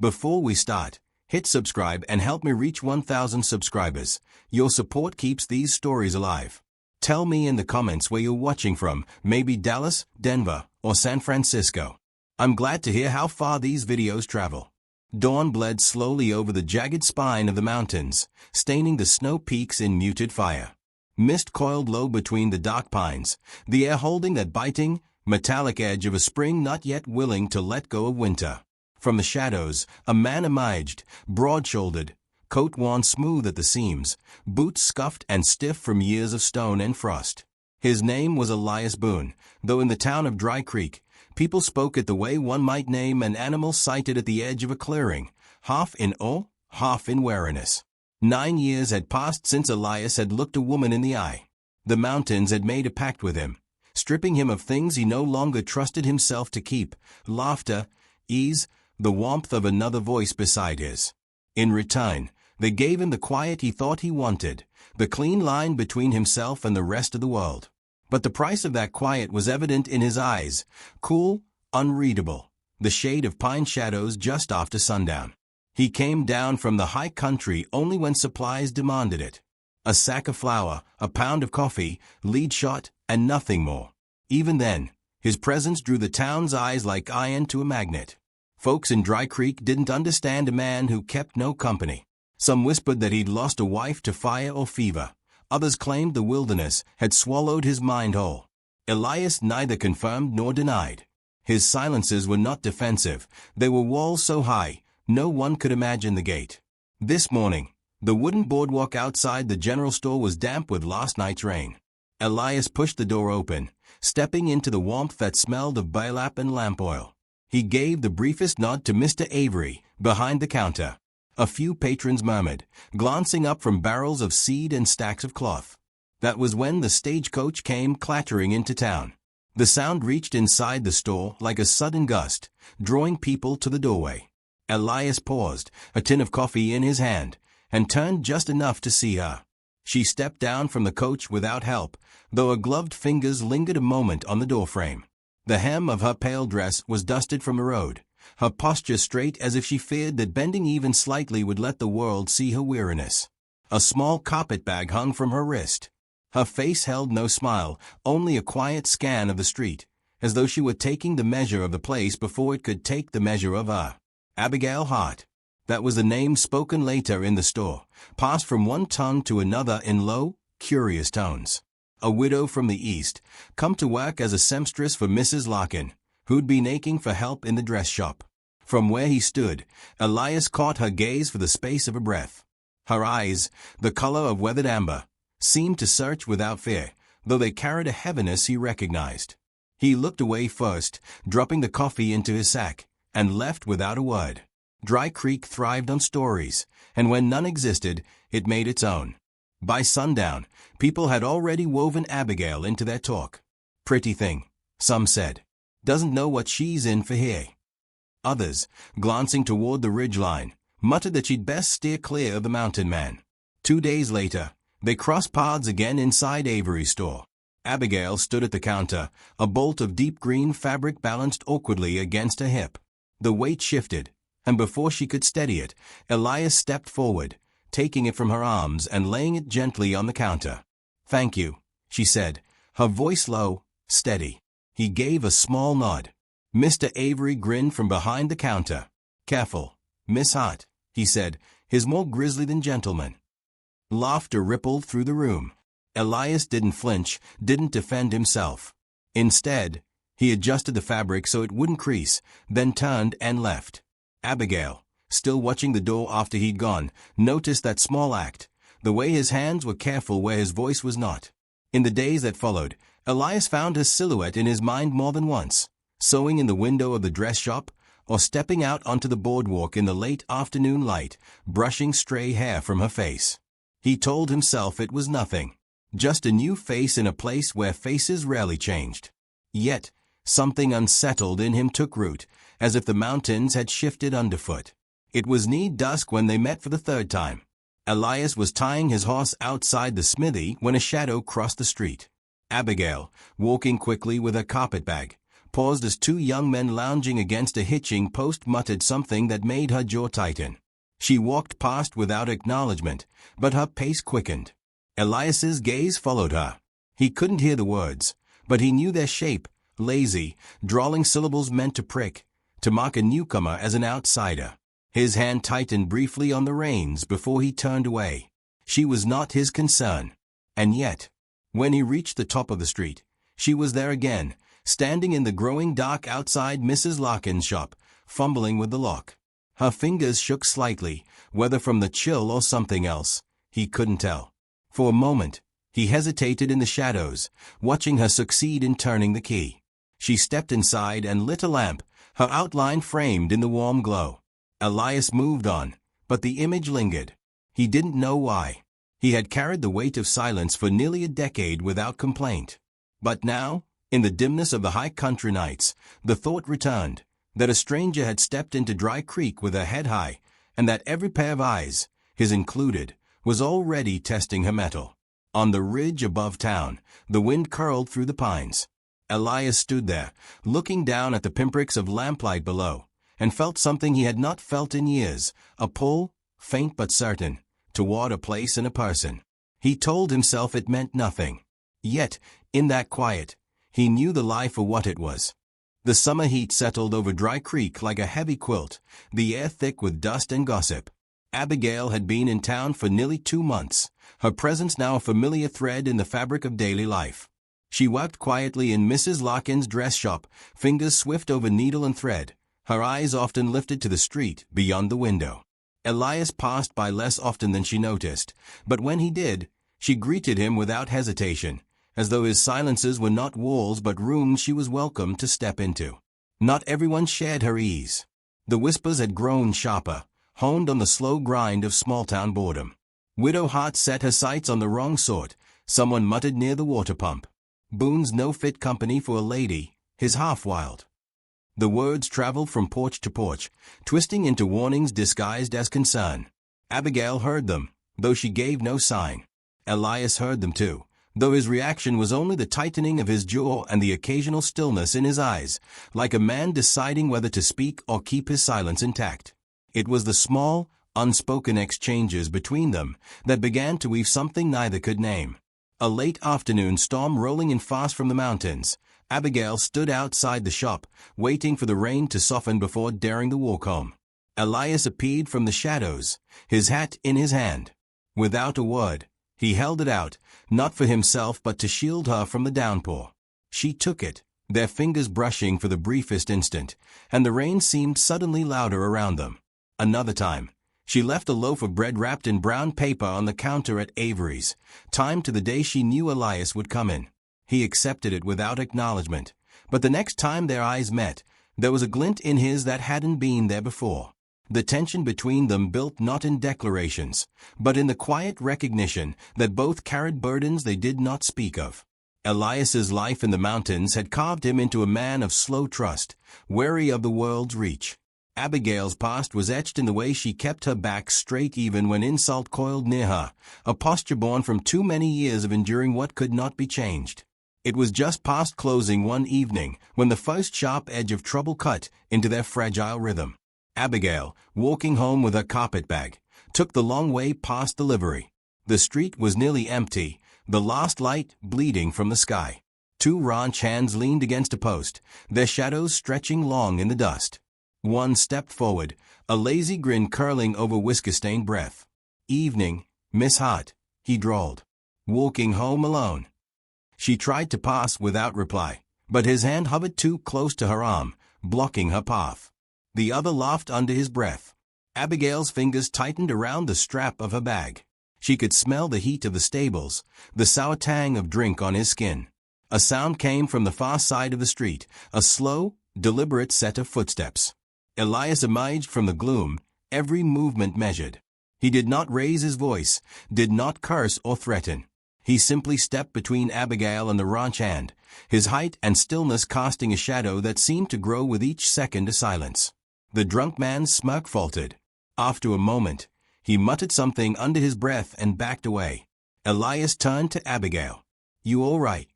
Before we start, hit subscribe and help me reach 1,000 subscribers. Your support keeps these stories alive. Tell me in the comments where you're watching from, maybe Dallas, Denver, or San Francisco. I'm glad to hear how far these videos travel. Dawn bled slowly over the jagged spine of the mountains, staining the snow peaks in muted fire. Mist coiled low between the dark pines, the air holding that biting, metallic edge of a spring not yet willing to let go of winter. From the shadows, a man emerged, broad-shouldered, coat worn smooth at the seams, boots scuffed and stiff from years of stone and frost. His name was Elias Boone, though in the town of Dry Creek, people spoke it the way one might name an animal sighted at the edge of a clearing, half in awe, half in wariness. 9 years had passed since Elias had looked a woman in the eye. The mountains had made a pact with him, stripping him of things he no longer trusted himself to keep: laughter, ease, the warmth of another voice beside his. In return, they gave him the quiet he thought he wanted, the clean line between himself and the rest of the world. But the price of that quiet was evident in his eyes, cool, unreadable, the shade of pine shadows just after sundown. He came down from the high country only when supplies demanded it. A sack of flour, a pound of coffee, lead shot, and nothing more. Even then, his presence drew the town's eyes like iron to a magnet. Folks in Dry Creek didn't understand a man who kept no company. Some whispered that he'd lost a wife to fire or fever. Others claimed the wilderness had swallowed his mind whole. Elias neither confirmed nor denied. His silences were not defensive. They were walls so high, no one could imagine the gate. This morning, the wooden boardwalk outside the general store was damp with last night's rain. Elias pushed the door open, stepping into the warmth that smelled of burlap and lamp oil. He gave the briefest nod to Mr. Avery, behind the counter. A few patrons murmured, glancing up from barrels of seed and stacks of cloth. That was when the stagecoach came clattering into town. The sound reached inside the store like a sudden gust, drawing people to the doorway. Elias paused, a tin of coffee in his hand, and turned just enough to see her. She stepped down from the coach without help, though her gloved fingers lingered a moment on the doorframe. The hem of her pale dress was dusted from the road, her posture straight as if she feared that bending even slightly would let the world see her weariness. A small carpet-bag hung from her wrist. Her face held no smile, only a quiet scan of the street, as though she were taking the measure of the place before it could take the measure of her. Abigail Hart. That was the name spoken later in the store, passed from one tongue to another in low, curious tones. A widow from the East, come to work as a seamstress for Mrs. Larkin, who'd been aching for help in the dress shop. From where he stood, Elias caught her gaze for the space of a breath. Her eyes, the color of weathered amber, seemed to search without fear, though they carried a heaviness he recognized. He looked away first, dropping the coffee into his sack, and left without a word. Dry Creek thrived on stories, and when none existed, it made its own. By sundown, people had already woven Abigail into their talk. Pretty thing, some said. Doesn't know what she's in for here. Others, glancing toward the ridgeline, muttered that she'd best steer clear of the mountain man. 2 days later, they crossed paths again inside Avery's store. Abigail stood at the counter, a bolt of deep green fabric balanced awkwardly against her hip. The weight shifted, and before she could steady it, Elias stepped forward, taking it from her arms and laying it gently on the counter. "Thank you," she said, her voice low, steady. He gave a small nod. Mr. Avery grinned from behind the counter. "Careful, Miss Hart," he said, his more grisly than gentleman. Laughter rippled through the room. Elias didn't flinch, didn't defend himself. Instead, he adjusted the fabric so it wouldn't crease, then turned and left. Abigail, still watching the door after he'd gone, noticed that small act, the way his hands were careful where his voice was not. In the days that followed, Elias found her silhouette in his mind more than once, sewing in the window of the dress shop, or stepping out onto the boardwalk in the late afternoon light, brushing stray hair from her face. He told himself it was nothing, just a new face in a place where faces rarely changed. Yet, something unsettled in him took root, as if the mountains had shifted underfoot. It was near-dusk when they met for the third time. Elias was tying his horse outside the smithy when a shadow crossed the street. Abigail, walking quickly with her carpetbag, paused as two young men lounging against a hitching post muttered something that made her jaw tighten. She walked past without acknowledgement, but her pace quickened. Elias's gaze followed her. He couldn't hear the words, but he knew their shape, lazy, drawling syllables meant to prick, to mark a newcomer as an outsider. His hand tightened briefly on the reins before he turned away. She was not his concern. And yet, when he reached the top of the street, she was there again, standing in the growing dark outside Mrs. Larkin's shop, fumbling with the lock. Her fingers shook slightly, whether from the chill or something else, he couldn't tell. For a moment, he hesitated in the shadows, watching her succeed in turning the key. She stepped inside and lit a lamp, her outline framed in the warm glow. Elias moved on, but the image lingered. He didn't know why. He had carried the weight of silence for nearly a decade without complaint. But now, in the dimness of the high country nights, the thought returned, that a stranger had stepped into Dry Creek with her head high, and that every pair of eyes, his included, was already testing her mettle. On the ridge above town, the wind curled through the pines. Elias stood there, looking down at the pinpricks of lamplight below, and felt something he had not felt in years, a pull, faint but certain, toward a place and a person. He told himself it meant nothing. Yet, in that quiet, he knew the lie for what it was. The summer heat settled over Dry Creek like a heavy quilt, the air thick with dust and gossip. Abigail had been in town for nearly 2 months, her presence now a familiar thread in the fabric of daily life. She worked quietly in Mrs. Larkin's dress shop, fingers swift over needle and thread, her eyes often lifted to the street beyond the window. Elias passed by less often than she noticed, but when he did, she greeted him without hesitation, as though his silences were not walls but rooms she was welcome to step into. Not everyone shared her ease. The whispers had grown sharper, honed on the slow grind of small-town boredom. Widow Hart set her sights on the wrong sort, someone muttered near the water pump. Boone's no fit company for a lady, his half-wild. The words traveled from porch to porch, twisting into warnings disguised as concern. Abigail heard them, though she gave no sign. Elias heard them too, though his reaction was only the tightening of his jaw and the occasional stillness in his eyes, like a man deciding whether to speak or keep his silence intact. It was the small, unspoken exchanges between them that began to weave something neither could name. A late afternoon storm rolling in fast from the mountains, Abigail stood outside the shop, waiting for the rain to soften before daring the walk home. Elias appeared from the shadows, his hat in his hand. Without a word, he held it out, not for himself but to shield her from the downpour. She took it, their fingers brushing for the briefest instant, and the rain seemed suddenly louder around them. Another time, she left a loaf of bread wrapped in brown paper on the counter at Avery's, timed to the day she knew Elias would come in. He accepted it without acknowledgement, but the next time their eyes met, there was a glint in his that hadn't been there before. The tension between them built not in declarations, but in the quiet recognition that both carried burdens they did not speak of. Elias's life in the mountains had carved him into a man of slow trust, wary of the world's reach. Abigail's past was etched in the way she kept her back straight even when insult coiled near her, a posture born from too many years of enduring what could not be changed. It was just past closing one evening when the first sharp edge of trouble cut into their fragile rhythm. Abigail, walking home with her carpetbag, took the long way past the livery. The street was nearly empty, the last light bleeding from the sky. 2 ranch hands leaned against a post, their shadows stretching long in the dust. One stepped forward, a lazy grin curling over whisker-stained breath. "Evening, Miss Hart," he drawled. "Walking home alone?" She tried to pass without reply, but his hand hovered too close to her arm, blocking her path. The other laughed under his breath. Abigail's fingers tightened around the strap of her bag. She could smell the heat of the stables, the sour tang of drink on his skin. A sound came from the far side of the street, a slow, deliberate set of footsteps. Elias emerged from the gloom, every movement measured. He did not raise his voice, did not curse or threaten. He simply stepped between Abigail and the ranch hand, his height and stillness casting a shadow that seemed to grow with each second of silence. The drunk man's smirk faltered. After a moment, he muttered something under his breath and backed away. Elias turned to Abigail. "You all right?"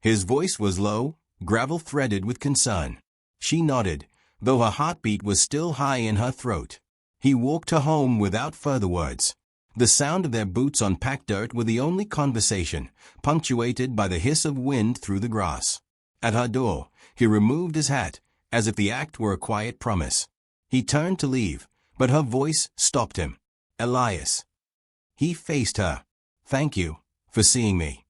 His voice was low, gravel threaded with concern. She nodded, though her heartbeat was still high in her throat. He walked her home without further words. The sound of their boots on packed dirt were the only conversation, punctuated by the hiss of wind through the grass. At her door, he removed his hat, as if the act were a quiet promise. He turned to leave, but her voice stopped him. Elias. He faced her. Thank you for seeing me.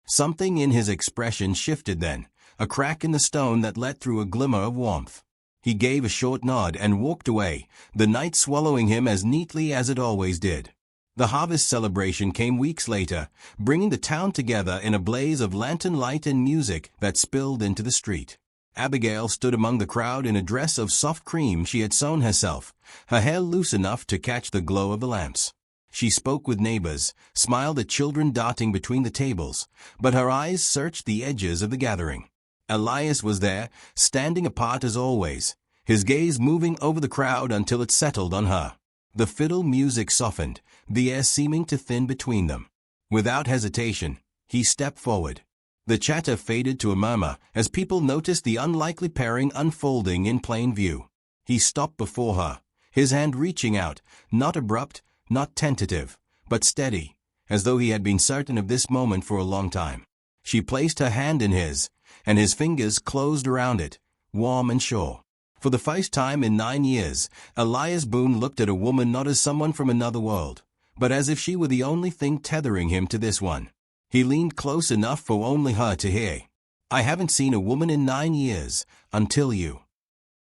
Something in his expression shifted then, a crack in the stone that let through a glimmer of warmth. He gave a short nod and walked away, the night swallowing him as neatly as it always did. The harvest celebration came weeks later, bringing the town together in a blaze of lantern light and music that spilled into the street. Abigail stood among the crowd in a dress of soft cream she had sewn herself, her hair loose enough to catch the glow of the lamps. She spoke with neighbors, smiled at children darting between the tables, but her eyes searched the edges of the gathering. Elias was there, standing apart as always, his gaze moving over the crowd until it settled on her. The fiddle music softened, the air seeming to thin between them. Without hesitation, he stepped forward. The chatter faded to a murmur as people noticed the unlikely pairing unfolding in plain view. He stopped before her, his hand reaching out, not abrupt, not tentative, but steady, as though he had been certain of this moment for a long time. She placed her hand in his, and his fingers closed around it, warm and sure. For the first time in 9 years, Elias Boone looked at a woman not as someone from another world, but as if she were the only thing tethering him to this one. He leaned close enough for only her to hear. I haven't seen a woman in 9 years, until you.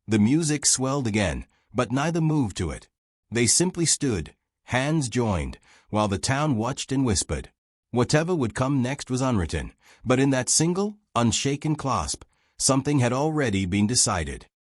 The music swelled again, but neither moved to it. They simply stood, hands joined, while the town watched and whispered. Whatever would come next was unwritten, but in that single, unshaken clasp, something had already been decided.